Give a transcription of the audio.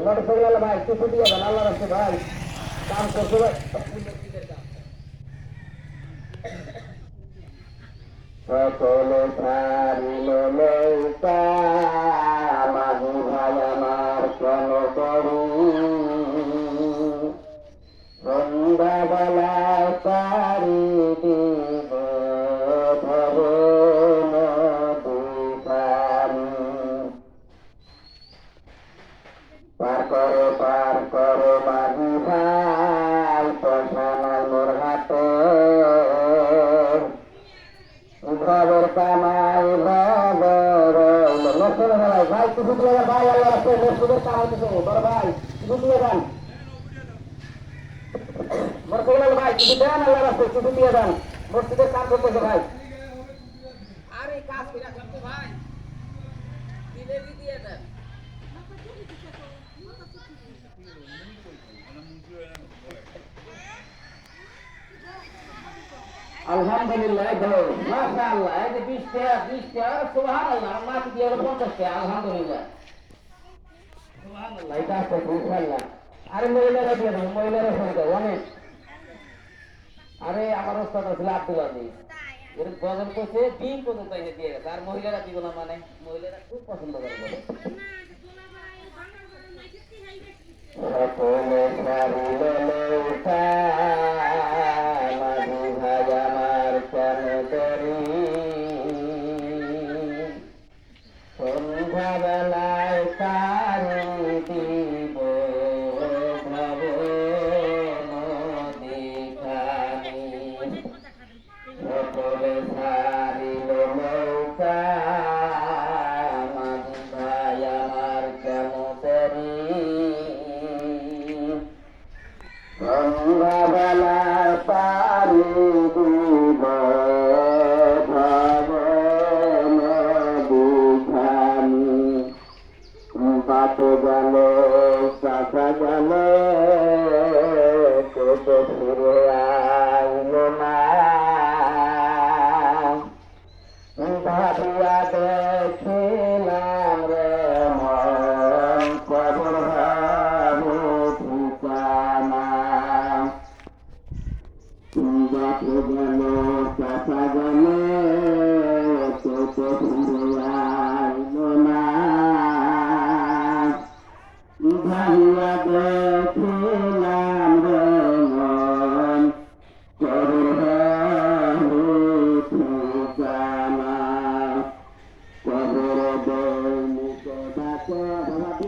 motorcycle ভাই কিছু দিয়ে দেন আল্লাহ রাখছে ভাই কাম করছে ভাই সকল সারিল নৌকা মাঝি ভাই আমার কেন করু সন্ধ্যাবেলায় পারি দিব ধরো নদী পারি পার করো মাঝি ভাই পয়সা নাই মোর হাতে খবর কামাই ভাই কিছু দিয়ে ভাই আল্লাহ রাখছে মসজিদের কাম হইতেছে বড় ভাই কিছু দিয়ে যান মোটরসাইকেল ভাই কিছু দেন আল্লাহ রাখছে কিছু দিয়ে যান মসজিদের কাম করতেছে ভাই আরে কাজ করে রাখলাম তো ভাই দিলে দিয়ে দেন আলহামদুলিল্লাহ মাশাআল্লাহ এই যে 20টা সুবহানাল্লাহ আল্লাহ কি দিয়ে 50টা আলহামদুলিল্লাহ সুবহানাল্লাহ এটা আছে ইনশাআল্লাহ আরে মহিলারা দিয়ে দেন মহিলারা সঙ্গে অনেক আরে আমার ওস্তাদ ছিল আব্দুল আজিজ এর গজল করছে দিন পর্যন্ত এনে দিয়ে গেছে আর মহিলারা দিব না মানে মহিলারা খুব পছন্দ করে বলে সকলে সারিল নৌকা মাঝি ভাই আমার কেন করি সন্ধ্যাবেলায় কারি দিব ভব নদী খানি সকলে সারিল নৌকা মাঝি ভাই আমার কেন করি সন্ধ্যাবেলায় পারি দিব ভব নদী খানি বাপ গেল চাচা গেল কত ফিরে আইল না ভাবিয়া দেখিলাম রে মন কবর ভাবু ঠিকানা বাপ গেল চাচা গেল কত ফিরে আইল না ভাবিয়া দেখিলাম রে মন কবর ভাবু ঠিকানা কবর দৈনিক ডাকে